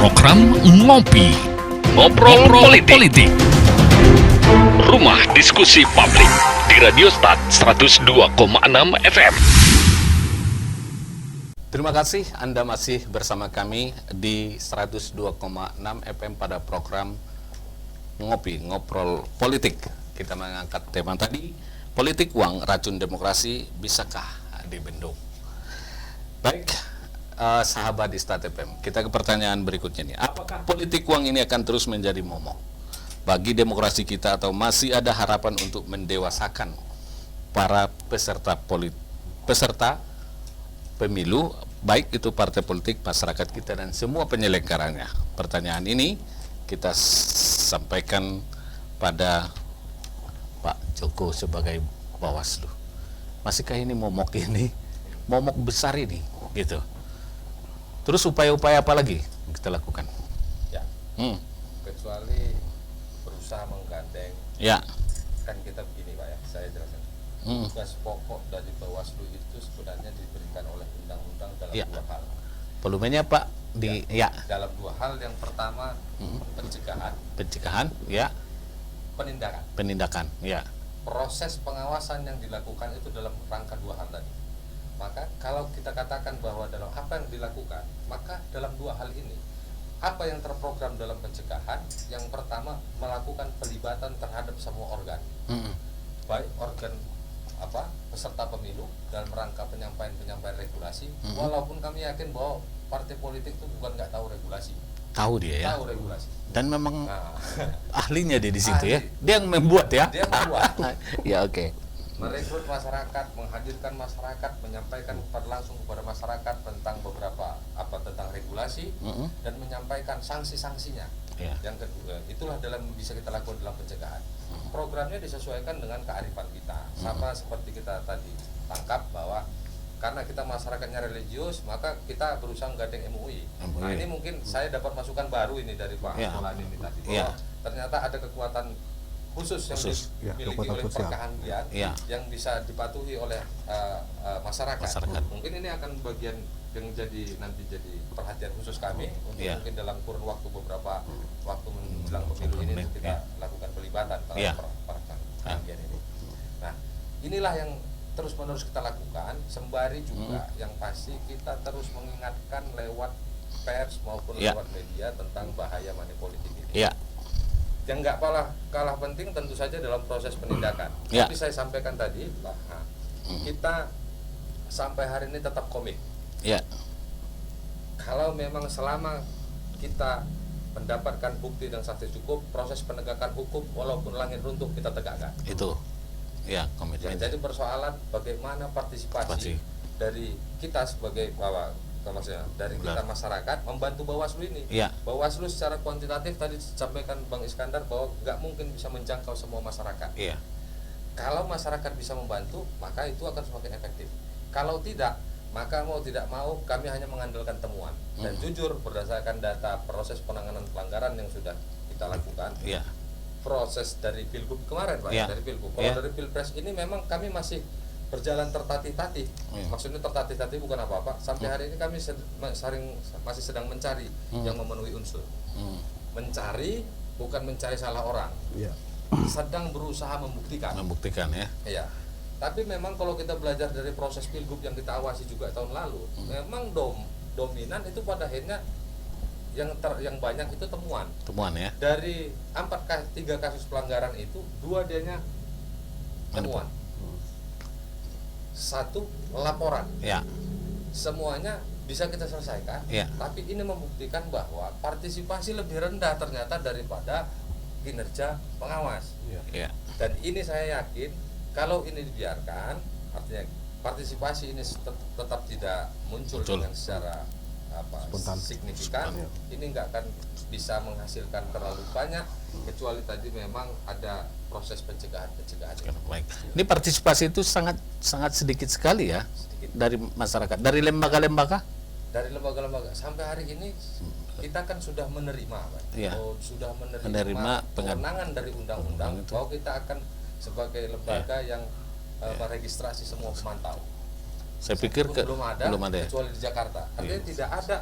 program Ngopi Ngobrol Politik. Rumah Diskusi Publik di Radio Start 102,6 FM. Terima kasih Anda masih bersama kami di 102,6 FM pada program Ngopi Ngobrol Politik. Kita mengangkat tema tadi, politik uang racun demokrasi bisakah dibendung? Baik, sahabat di Start FM, kita ke pertanyaan berikutnya nih. Apakah politik uang ini akan terus menjadi momok bagi demokrasi kita atau masih ada harapan untuk mendewasakan para peserta pemilu, baik itu partai politik, masyarakat kita dan semua penyelenggaranya? Pertanyaan ini kita sampaikan pada Pak Joko sebagai Bawaslu. Masihkah ini momok besar ini gitu? Terus upaya-upaya apa lagi yang kita lakukan? Ya, kecuali berusaha menggandeng. Ya. Kan kita begini Pak ya, saya jelaskan. Tugas pokok dari Bawaslu itu sebenarnya diberikan oleh undang-undang dalam dua hal. Volumenya Pak dalam dua hal. Yang pertama pencegahan, ya. Penindakan, ya. Proses pengawasan yang dilakukan itu dalam rangka dua hal tadi. Maka kalau kita katakan bahwa dalam apa yang dilakukan, maka dalam dua hal ini, apa yang terprogram dalam pencegahan, yang pertama melakukan pelibatan terhadap semua organ, baik organ peserta pemilu dalam rangka penyampaian regulasi, walaupun kami yakin bahwa partai politik itu bukan nggak tahu regulasi. Tahu dia ya. Tahu regulasi. Dan memang ahlinya dia di situ ya. Dia yang membuat ya. Dia membuat. Ya oke. Merekrut masyarakat, menghadirkan masyarakat, menyampaikan langsung kepada masyarakat tentang beberapa tentang regulasi dan menyampaikan sanksi-sanksinya. Ya. Yang kedua, itulah bisa kita lakukan dalam pencegahan. Programnya disesuaikan dengan kearifan kita. Sama seperti kita tadi tangkap bahwa karena kita masyarakatnya religius, maka kita berusaha menggandeng MUI. Nah ini mungkin saya dapat masukan baru ini dari Pak Maulani ini tadi, bahwa ternyata ada kekuatan khusus yang dimiliki oleh perkahandian yang bisa dipatuhi oleh masyarakat. Mungkin ini akan bagian yang nanti jadi perhatian khusus kami untuk mungkin dalam kurun waktu beberapa waktu menjelang pemilu ini kita lakukan pelibatan terhadap perkahandian ini. Nah inilah yang terus menerus kita lakukan, sembari juga yang pasti kita terus mengingatkan lewat pers maupun lewat media tentang bahaya money politik ini. Yang nggak kalah penting tentu saja dalam proses penindakan. Tapi saya sampaikan tadi, kita sampai hari ini tetap komit. Kalau memang selama kita mendapatkan bukti dan saksi cukup, proses penegakan hukum walaupun langit runtuh kita tegakkan. Itu. Komitmen. Jadi persoalan bagaimana partisipasi dari kita sebagai kita masyarakat membantu Bawaslu ini. Bawaslu secara kuantitatif tadi disampaikan Bang Iskandar bahwa nggak mungkin bisa menjangkau semua masyarakat. Kalau masyarakat bisa membantu, maka itu akan semakin efektif. Kalau tidak, maka mau tidak mau kami hanya mengandalkan temuan. Dan jujur berdasarkan data proses penanganan pelanggaran yang sudah kita lakukan. Proses dari Pilgub kemarin Pak, dari Pilgub. Kalau dari Pilpres ini memang kami masih berjalan tertatih-tatih. Maksudnya tertatih-tatih bukan apa-apa. Sampai hari ini kami masih sedang mencari yang memenuhi unsur. Mencari bukan mencari salah orang. Sedang berusaha membuktikan. Iya. Tapi memang kalau kita belajar dari proses Pilgub yang kita awasi juga tahun lalu, memang dominan itu pada akhirnya yang banyak itu temuan ya. Dari 3 kasus pelanggaran itu 2 dianya temuan, 1 laporan. Semuanya bisa kita selesaikan. Tapi ini membuktikan bahwa partisipasi lebih rendah ternyata daripada kinerja pengawas. Dan ini saya yakin kalau ini dibiarkan, artinya partisipasi ini tetap tidak muncul dengan secara signifikan, ini nggak akan bisa menghasilkan terlalu banyak kecuali tadi memang ada proses pencegahan. Baik. Ini partisipasi itu sangat sedikit sekali ya. Dari masyarakat, dari lembaga-lembaga. Dari lembaga-lembaga sampai hari ini kita kan sudah menerima, sudah menerima kewenangan dari undang-undang bahwa kita akan sebagai lembaga yang meregistrasi semua pemantau. Saya pikir belum ada kecuali di Jakarta. Artinya tidak ada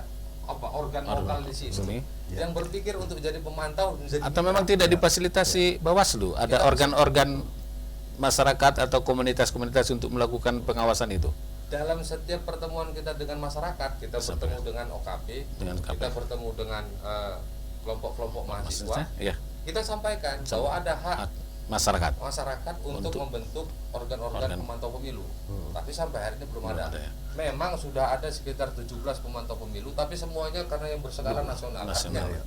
organ lokal di sini yang berpikir untuk jadi pemantau atau memang tidak difasilitasi Bawaslu, ada organ-organ masyarakat atau komunitas-komunitas untuk melakukan pengawasan itu? Dalam setiap pertemuan kita dengan masyarakat, kita bertemu dengan OKP, kita bertemu dengan kelompok-kelompok mahasiswa, kita sampaikan bahwa ada hak masyarakat untuk membentuk organ-organ pemantau pemilu. Tapi sampai hari ini belum ada. Memang sudah ada sekitar 17 pemantau pemilu, tapi semuanya karena yang berskala nasional.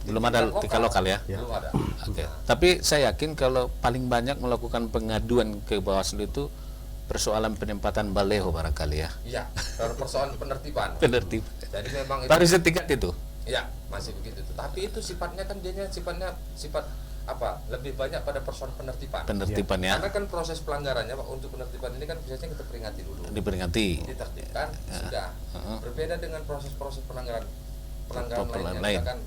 Belum ada tingkat lokal ya? Belum ada. Oke. Tapi saya yakin kalau paling banyak melakukan pengaduan ke Bawaslu itu persoalan penempatan baleho barangkali ya? Iya, persoalan penertiban. Jadi memang itu baru setingkat itu? Ya, masih begitu. Tapi itu sifatnya kan sifat lebih banyak pada persoalan penertiban ya. Karena kan proses pelanggarannya Pak, untuk penertiban ini kan biasanya kita peringati dulu, ditertibkan sudah. Berbeda dengan proses-proses pelanggaran lainnya kan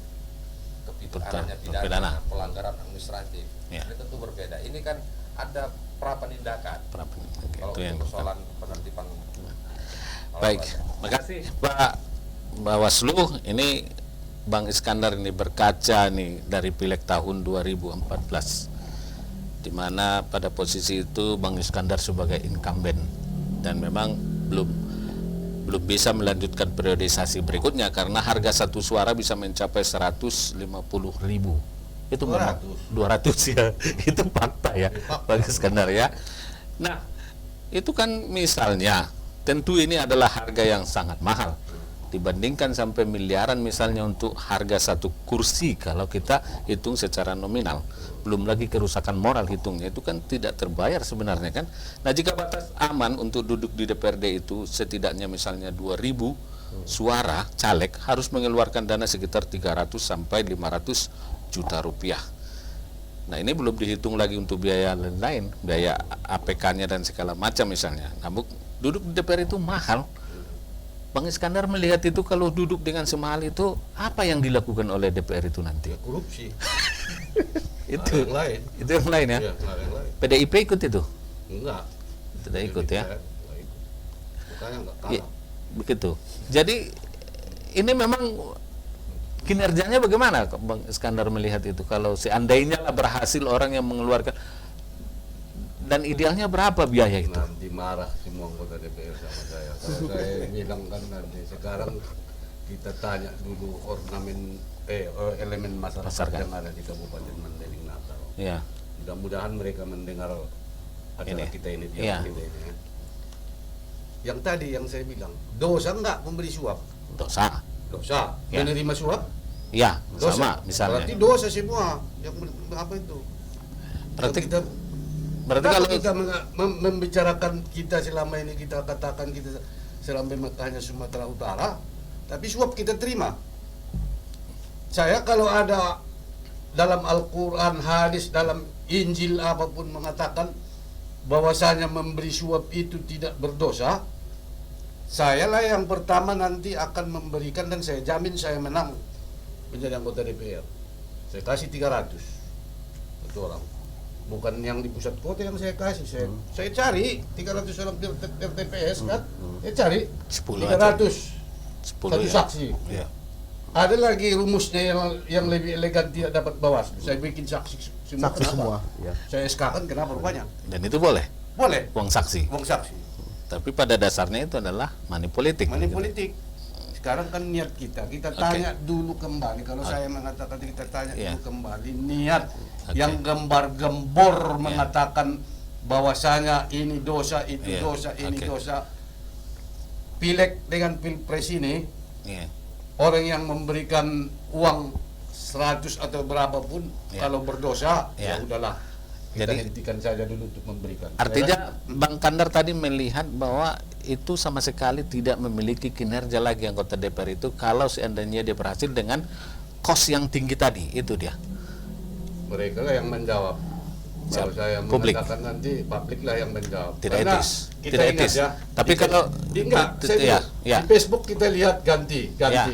arahnya pidana, pelanggaran administratif, ini tentu berbeda. Ini kan ada pra penindakan kalau untuk persoalan penertiban. Baik, makasih Pak Bawaslu. Ini Bang Iskandar ini berkaca nih dari Pileg tahun 2014, di mana pada posisi itu Bang Iskandar sebagai incumbent dan memang belum bisa melanjutkan periodisasi berikutnya karena harga satu suara bisa mencapai 150.000. Itu 200 ya. Itu fakta ya Bang Iskandar ya. Nah, itu kan misalnya tentu ini adalah harga yang sangat mahal dibandingkan sampai miliaran misalnya untuk harga satu kursi kalau kita hitung secara nominal, belum lagi kerusakan moral hitungnya, itu kan tidak terbayar sebenarnya kan. Nah, jika batas aman untuk duduk di DPRD itu setidaknya misalnya 2.000 suara caleg harus mengeluarkan dana sekitar 300 sampai 500 juta rupiah. Nah, ini belum dihitung lagi untuk biaya lain, biaya APK-nya dan segala macam misalnya. Namun duduk di DPR itu mahal. Bang Iskandar melihat itu, kalau duduk dengan semahal itu, apa yang dilakukan oleh DPR itu nanti? Ya, korupsi. Itu yang lain. Itu yang lain ya? Ya, yang lain. PDIP ikut itu? Enggak. Tidak ikut ya? Bukannya enggak kalah. Ya, begitu. Jadi ini memang kinerjanya bagaimana Bang Iskandar melihat itu? Kalau seandainya lah berhasil orang yang mengeluarkan, dan idealnya berapa biaya itu? Nanti marah semua anggota DPR sama saya. Kalau saya bilang kan nanti sekarang kita tanya dulu elemen masyarakat yang ada di Kabupaten Mandailing Natal. Ya. Mudah-mudahan mereka mendengar acara kita ini ya. Kita ini. Yang tadi yang saya bilang, dosa enggak memberi suap? Dosa. Ya. Menerima suap? Ya, dosa. Sama misalnya. Berarti dosa semua. Yang apa itu? Berarti kalau kita membicarakan kita selama ini, kita katakan kita selama hanya Sumatera Utara, tapi suap kita terima. Saya kalau ada dalam Al-Quran, hadis, dalam Injil apapun mengatakan bahwasanya memberi suap itu tidak berdosa, saya lah yang pertama nanti akan memberikan, dan saya jamin saya menang menjadi anggota DPR. Saya kasih 300 satu orang. Bukan yang di pusat kota yang saya kasih, saya cari 300 orang RTPS kan, saya cari 300 satu saksi. Ya. Ada lagi rumusnya yang lebih elegan, tidak dapat Bawaslu. Saya bikin saksi semua. Ya. Saya SK-kan kenapa rupanya? Dan itu boleh? Boleh. Uang saksi. Tapi pada dasarnya itu adalah money politik. Money politik. Sekarang kan niat kita tanya dulu kembali. Kalau saya mengatakan kita tanya dulu kembali niat yang gembar-gembor mengatakan bahwasanya ini dosa, itu dosa, ini dosa. Pileg dengan Pilpres ini, orang yang memberikan uang 100 atau berapapun kalau berdosa, ya udahlah. Kita hentikan saja dulu untuk memberikan. Artinya Bang Kandar tadi melihat bahwa itu sama sekali tidak memiliki kinerja lagi anggota DPR itu kalau seandainya dia berhasil dengan kos yang tinggi tadi, itu dia. Mereka lah yang menjawab. Kalau saya mengatakan nanti publik lah yang menjawab. Tidak etis. Tidak etis. Ya, tapi kalau di Facebook kita lihat ganti. Ada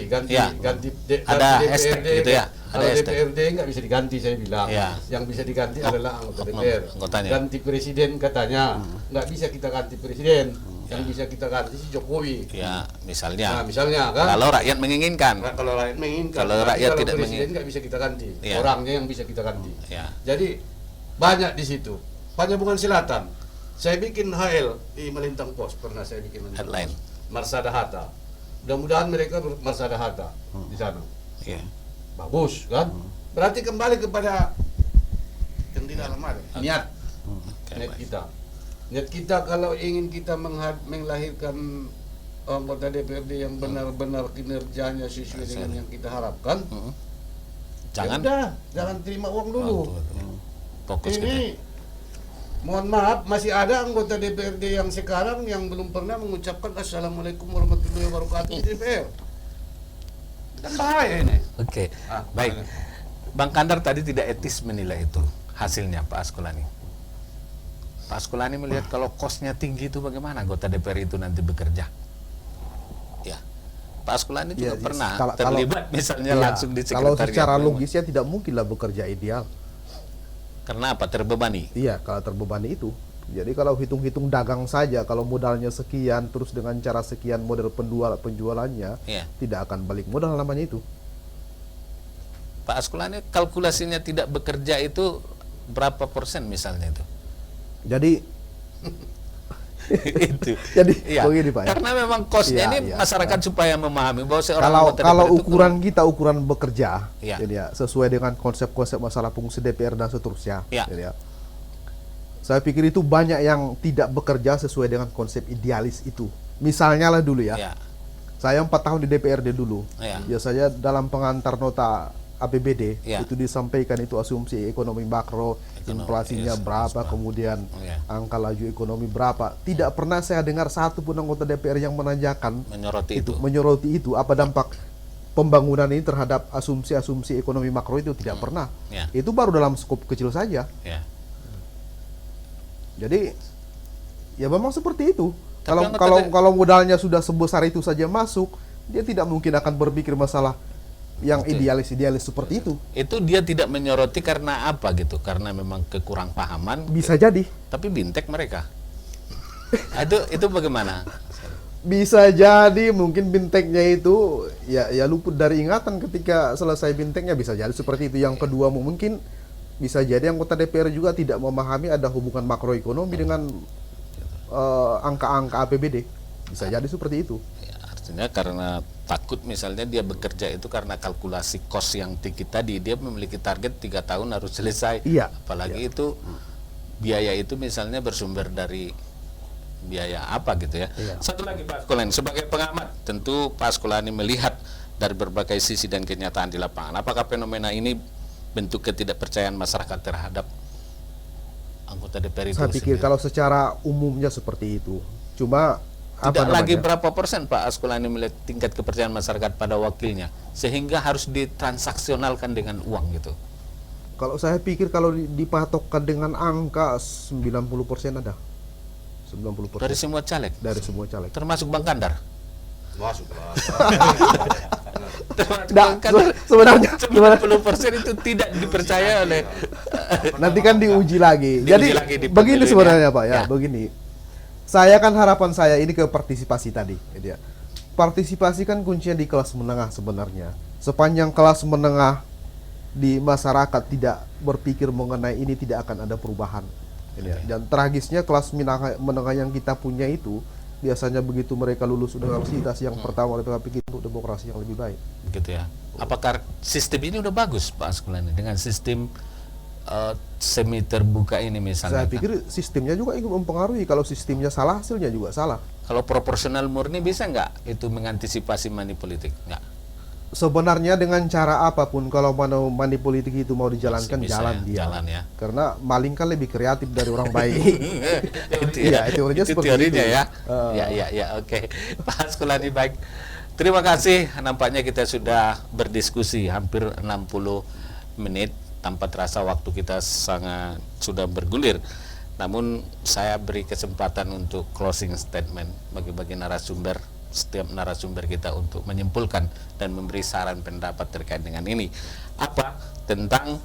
hashtag gitu ya. Kalau DPRD nggak bisa diganti, saya bilang. Yang bisa diganti adalah anggota DPR. Anggotanya. Ganti presiden katanya, nggak bisa kita ganti presiden. Yang bisa kita ganti si Jokowi. Ya, Nah, misalnya. misalnya kan. Kalau rakyat menginginkan. Kalau rakyat menginginkan. Kalau Tapi rakyat tidak presiden menginginkan. nggak bisa kita ganti. Ya. Orangnya yang bisa kita ganti. Ya. Jadi banyak di situ. Panjabungan Selatan. Saya bikin HL di Melintang Pos, pernah saya bikin Melintang Headline. Pos. Marsada Hatta. Mudah-mudahan mereka Marsada Hatta di sana. Ya. Bagus kan? Berarti kembali kepada yang di dalam ada niat. Oke, Niat baik. kita. Niat kita kalau ingin kita melahirkan anggota DPRD yang benar-benar kinerjanya sesuai dengan yang kita harapkan. Jangan. Ya udah, jangan terima uang dulu. Fokus gitu. Ini mohon maaf, masih ada anggota DPRD yang sekarang yang belum pernah mengucapkan Assalamualaikum warahmatullahi wabarakatuh di DPR. Kan bahaya ini. Oke, Ah, baik. Bang Kandar tadi tidak etis menilai itu hasilnya Pak Askolani. Pak Askolani melihat kalau kosnya tinggi itu bagaimana anggota DPR itu nanti bekerja? Ya, Pak Askolani juga pernah terlibat misalnya langsung di Kalau sekretariat. secara logisnya tidak mungkinlah bekerja ideal. Karena apa? Terbebani. Iya, kalau terbebani itu. Jadi kalau hitung-hitung dagang saja, kalau modalnya sekian, terus dengan cara sekian model penjualannya, Iya. tidak akan balik modal namanya itu. Pak Askolani kalkulasinya tidak bekerja itu berapa persen misalnya itu? Jadi Itu. Jadi Iya. begini Pak. Ya. Karena memang kosnya Iya, ini iya. masyarakat supaya memahami bahwa seorang Kalau anggota DPR itu ukuran kita ukuran bekerja, Iya. jadi ya, sesuai dengan konsep-konsep masalah fungsi DPR dan seterusnya. Iya. Jadi ya. Saya pikir itu banyak yang tidak bekerja sesuai dengan konsep idealis itu. Misalnya lah dulu ya. Ya. Saya 4 tahun di DPRD dulu. Iya. Biasanya dalam pengantar nota APBD Iya. itu disampaikan itu asumsi ekonomi makro, inflasinya berapa, kemudian Iya. angka laju ekonomi berapa. Tidak pernah saya dengar satu pun anggota DPR yang menanyakan menyoroti itu apa dampak pembangunan ini terhadap asumsi-asumsi ekonomi makro itu tidak pernah. Ya. Itu baru dalam skop kecil saja. Ya. Jadi ya memang seperti itu. Tapi Kalau modalnya sudah sebesar itu saja masuk, dia tidak mungkin akan berpikir masalah yang idealis seperti itu. Itu dia tidak menyoroti karena apa gitu? Karena memang kekurang pahaman. Bisa jadi. Tapi bintek mereka. itu bagaimana? Bisa jadi mungkin binteknya itu ya luput dari ingatan ketika selesai binteknya, bisa jadi seperti itu. Yang kedua mungkin bisa jadi anggota DPR juga tidak memahami ada hubungan makroekonomi dengan angka-angka APBD. Bisa jadi seperti itu. Ya, artinya karena takut misalnya dia bekerja itu karena kalkulasi kos yang tinggi tadi, dia memiliki target 3 tahun harus selesai. Iya. Apalagi itu biaya itu misalnya bersumber dari biaya apa gitu ya. Iya. Satu lagi Pak Askolani, sebagai pengamat tentu Pak Askolani melihat dari berbagai sisi dan kenyataan di lapangan. Apakah fenomena ini bentuk ketidakpercayaan masyarakat terhadap anggota DPR itu? Saya pikir kalau secara umumnya seperti itu. Cuma tidak lagi berapa persen Pak Askolani melihat tingkat kepercayaan masyarakat pada wakilnya sehingga harus ditransaksionalkan dengan uang gitu. Kalau saya pikir kalau dipatokkan dengan angka 90% ada. 90%. Dari semua caleg? Dari semua caleg. Termasuk Bang Kandar? Masuk lah. Sebenarnya 90% itu tidak dipercaya oleh nanti kan diuji lagi. Diuji Jadi lagi di begini pemilu sebenarnya ya. Pak ya, Ya. begini. Saya kan harapan saya ini ke partisipasi tadi, gitu ya. Partisipasi kan kuncinya di kelas menengah sebenarnya. Sepanjang kelas menengah di masyarakat tidak berpikir mengenai ini, tidak akan ada perubahan. Gitu ya. Dan tragisnya kelas menengah yang kita punya itu biasanya begitu mereka lulus universitas yang pertama mereka pikir untuk demokrasi yang lebih baik. Gitu ya. Apakah sistem ini udah bagus Pak Askolani dengan sistem semi terbuka ini misalnya? Saya pikir sistemnya juga ikut mempengaruhi. Kalau sistemnya salah, hasilnya juga salah. Kalau proporsional murni bisa nggak itu mengantisipasi money politik? Nggak. Sebenarnya dengan cara apapun kalau money politik itu mau dijalankan, Bisa jalan ya, dia. jalan ya. Karena maling kan lebih kreatif dari orang baik. Itu Iya, teorinya itu seperti teorinya itu. ya. Ya, oke. Pak Askolani baik. Terima kasih. Nampaknya kita sudah berdiskusi hampir 60 menit tanpa terasa waktu kita sangat sudah bergulir. Namun saya beri kesempatan untuk closing statement bagi narasumber, setiap narasumber kita untuk menyimpulkan dan memberi saran pendapat terkait dengan ini. Apa tentang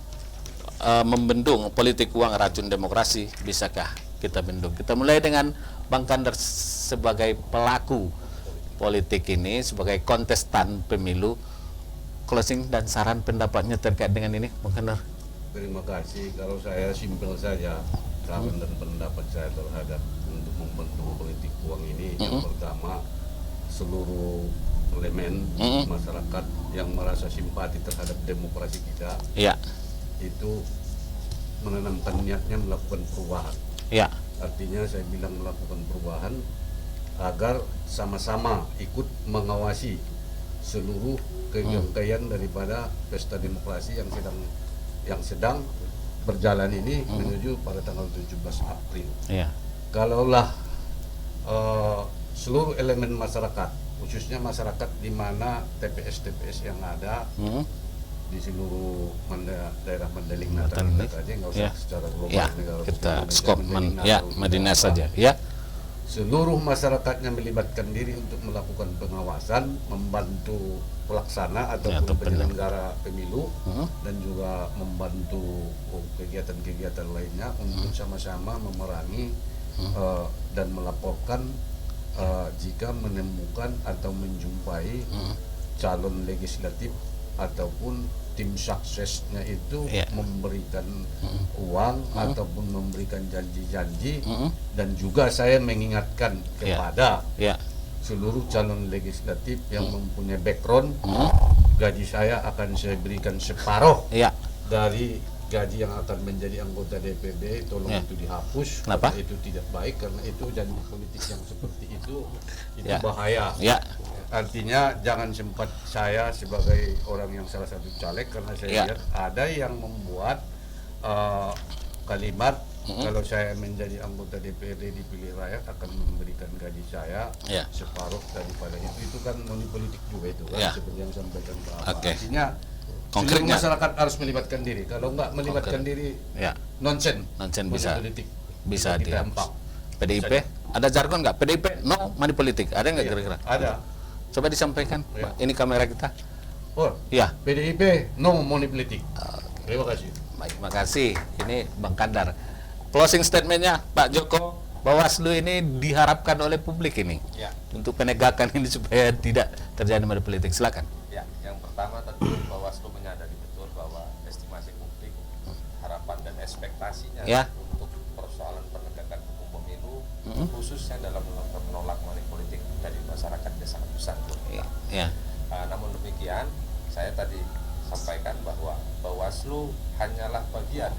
membendung politik uang racun demokrasi, bisakah kita bendung? Kita mulai dengan Bang Kandar sebagai pelaku politik ini, sebagai kontestan pemilu, closing dan saran pendapatnya terkait dengan ini, Bung Kandar. Terima kasih. Kalau saya simpel saja saran dan pendapat saya terhadap untuk membantu politik uang ini. Yang pertama, seluruh elemen masyarakat yang merasa simpati terhadap demokrasi kita, itu menanamkan niatnya melakukan perubahan. Artinya saya bilang melakukan perubahan agar sama-sama ikut mengawasi seluruh kegiatan daripada pesta demokrasi yang sedang berjalan ini menuju pada tanggal 17 April. Kalaulah seluruh elemen masyarakat, khususnya masyarakat di mana TPS-TPS yang ada di seluruh daerah Mandailing Natal aja, nggak usah secara global negara kita skop Madinah saja. Seluruh masyarakatnya melibatkan diri untuk melakukan pengawasan, membantu pelaksana ataupun penyelenggara pemilu, dan juga membantu kegiatan-kegiatan lainnya untuk sama-sama memerangi dan melaporkan jika menemukan atau menjumpai calon legislatif ataupun tim suksesnya itu memberikan uang ataupun memberikan janji-janji, dan juga saya mengingatkan kepada seluruh calon legislatif yang mempunyai background, gaji saya akan saya berikan separuh dari gaji yang akan menjadi anggota DPD, tolong itu dihapus. Kenapa? Karena itu tidak baik, karena itu janji politik yang seperti itu bahaya. Artinya jangan sempat saya sebagai orang yang salah satu caleg, karena saya lihat ada yang membuat kalimat kalau saya menjadi anggota DPRD dipilih rakyat akan memberikan gaji saya separuh daripada itu kan money politik juga itu kan, seperti yang sampaikan Pak. Artinya seluruh masyarakat harus melibatkan diri. Kalau enggak melibatkan diri, nonsen bisa dihapus. PDIP ada jargon nggak? PDIP no money politik, ada nggak kira-kira? Ada. Coba disampaikan, Pak. Ini kamera kita. PDIP no money politik. Terima kasih. Baik, makasih. Ini Bang Kandar. Closing statementnya Pak Joko, Bawaslu ini diharapkan oleh publik ini untuk penegakan ini supaya tidak terjadi money politik. Silakan. Yang pertama tentu Bawaslu menyadari betul bahwa estimasi publik, harapan dan ekspektasinya untuk persoalan penegakan hukum pemilu, khususnya dalam menolak money politik dari masyarakat sangat besar. Namun demikian, saya tadi sampaikan bahwa Bawaslu hanyalah bagian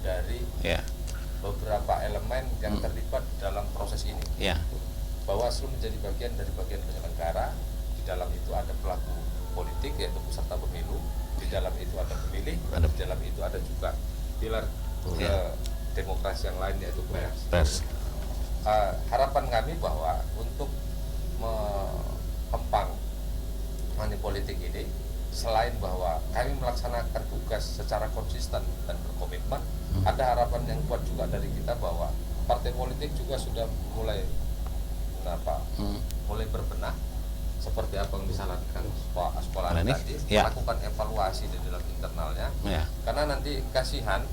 dari beberapa elemen yang terlibat dalam proses ini. Bawaslu menjadi bagian dari bagian penyelenggara. Di dalam itu ada pelaku politik yaitu peserta pemilu, di dalam itu ada pemilih, di dalam itu ada juga pilar demokrasi yang lain yaitu pers. Harapan kami bahwa untuk mengempang money politik ini, selain bahwa kami melaksanakan tugas secara konsisten dan berkomitmen, ada harapan yang kuat juga dari kita bahwa partai politik juga sudah mulai berbenah seperti apa yang disarankan sekolah tadi, melakukan evaluasi di dalam internalnya, karena nanti kasihan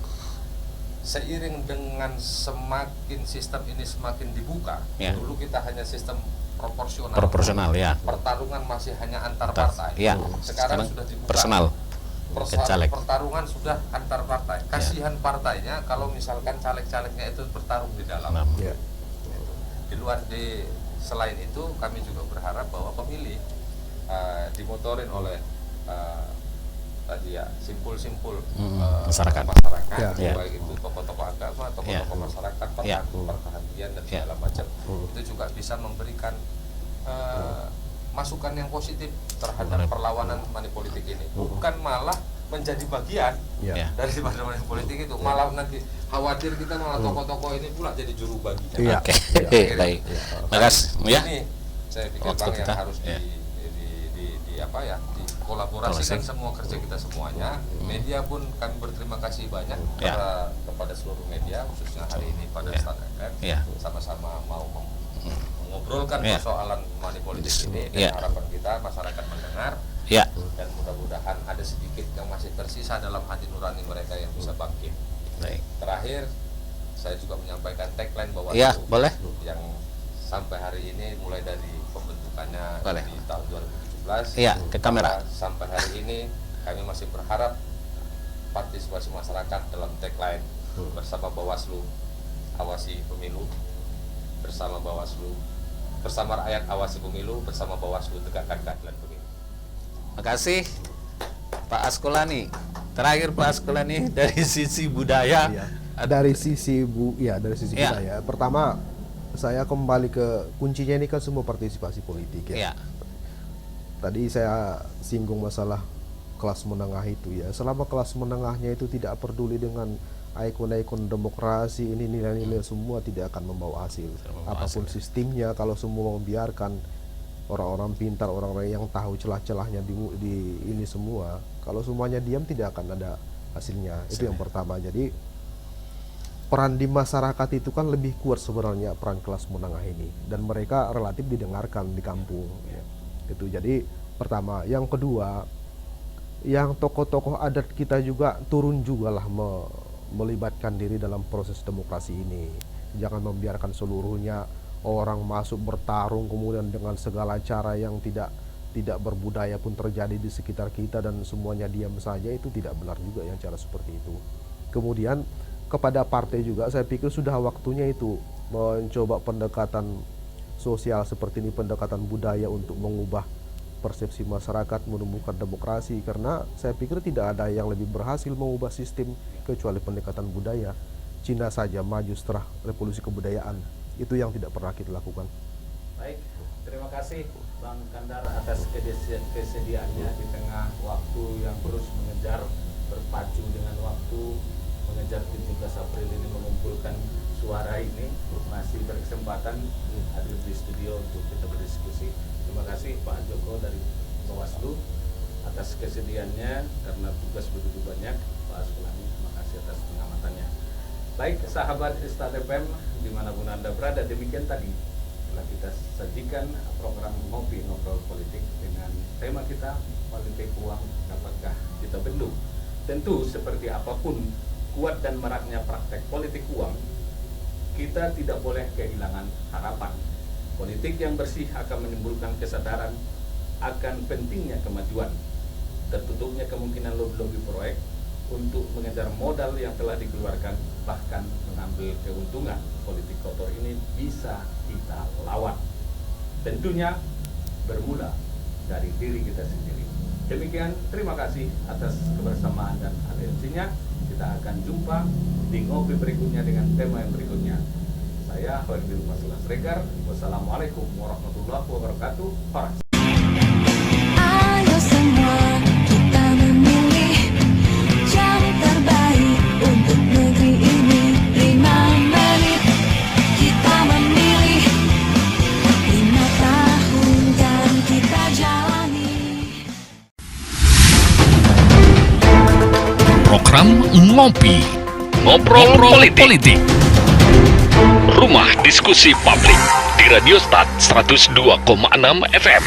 seiring dengan semakin sistem ini semakin dibuka. Dulu kita hanya sistem proporsional, pertarungan masih hanya antar partai. Sekarang sudah dibuka personal. Pertarungan sudah antar partai. Kasihan partainya kalau misalkan caleg-calegnya itu bertarung di dalam. Di luar selain itu kami juga berharap bahwa pemilih dimotorin oleh simpul-simpul masyarakat, baik itu tokoh-tokoh agama, tokoh-tokoh masyarakat, perhatian dan segala macam, itu juga bisa memberikan masukan yang positif terhadap perlawanan money politik ini, bukan malah menjadi bagian daripada money politik itu, malah nanti khawatir kita malah tokoh-tokoh ini pula jadi juru bagi. Baik. Makasih. Ini saya pikir Bang yang harus dikolaborasikan semua kerja kita semuanya. Media pun kami berterima kasih banyak kepada seluruh media, khususnya hari ini pada Start FM, sama-sama mau mengobrolkan persoalan money politik ini, dan harapan kita masyarakat mendengar, dan mudah-mudahan ada sedikit yang masih tersisa dalam hati nurani mereka yang bisa bangkit. Terakhir, saya juga menyampaikan tagline bahwa boleh. yang sampai hari ini mulai dari pembentukannya Boleh. di tahun 2017. Iya, ke kamera. Sampai hari ini kami masih berharap partisipasi masyarakat dalam tagline bersama Bawaslu awasi pemilu, bersama Bawaslu, bersama rakyat awasi pemilu, bersama Bawaslu tegakkan keadilan pemilu. Makasih Pak Askolani. Terakhir Pak Askolani dari sisi budaya. Iya. Dari sisi Iya. budaya. Pertama, saya kembali ke kuncinya ini kan semua partisipasi politik ya. Iya. Tadi saya singgung masalah kelas menengah itu ya. Selama kelas menengahnya itu tidak peduli dengan ikon-ikon demokrasi, ini nilai-nilai semua tidak akan membawa hasil. Apapun sistemnya, kalau semua membiarkan orang-orang pintar, orang-orang yang tahu celah-celahnya di ini semua, kalau semuanya diam tidak akan ada hasilnya. Itu yang pertama. Jadi peran di masyarakat itu kan lebih kuat sebenarnya, peran kelas menengah ini, dan mereka relatif didengarkan di kampung ya. Itu jadi pertama. Yang kedua, yang tokoh-tokoh adat kita juga turun juga lah melibatkan diri dalam proses demokrasi ini. Jangan membiarkan seluruhnya orang masuk bertarung kemudian dengan segala cara yang tidak berbudaya pun terjadi di sekitar kita dan semuanya diam saja. Itu tidak benar juga yang cara seperti itu. Kemudian kepada partai juga saya pikir sudah waktunya itu mencoba pendekatan sosial seperti ini, pendekatan budaya untuk mengubah persepsi masyarakat, menumbuhkan demokrasi, karena saya pikir tidak ada yang lebih berhasil mengubah sistem kecuali pendekatan budaya. Cina saja maju setelah revolusi kebudayaan, itu yang tidak pernah kita lakukan. Baik, terima kasih Bang Kandar atas kesediaannya di tengah waktu yang terus mengejar, berpacu dengan waktu, mengejar 17 April ini, mengumpulkan suara ini, masih berkesempatan hadir di studio untuk kita berdiskusi. Terima kasih Pak Joko dari Bawaslu atas kesediaannya karena tugas begitu banyak. Pak Askolani, terima kasih atas pengamatannya. Baik, sahabat Istad FM dimanapun Anda berada, demikian tadi telah kita sajikan program Ngobrol Politik dengan tema kita, politik uang dapatkah kita bendung. Tentu seperti apapun kuat dan maraknya praktek politik uang, kita tidak boleh kehilangan harapan. Politik yang bersih akan menimbulkan kesadaran akan pentingnya kemajuan, tertutupnya kemungkinan lobby-lobby proyek untuk mengejar modal yang telah dikeluarkan, bahkan mengambil keuntungan. Politik kotor ini bisa kita lawan. Tentunya bermula dari diri kita sendiri. Demikian, terima kasih atas kebersamaan dan atensinya. Kita akan jumpa di ngopi berikutnya dengan tema yang berikutnya. Saya Khalil Maslah Sregar. Wassalamualaikum warahmatullahi wabarakatuh. Ayo semua kita memilih yang terbaik untuk negeri ini. 5 menit kita memilih, 5 tahun dan kita jalani. Program Ngobrol Politik. Rumah diskusi publik di Radio Start 102,6 FM.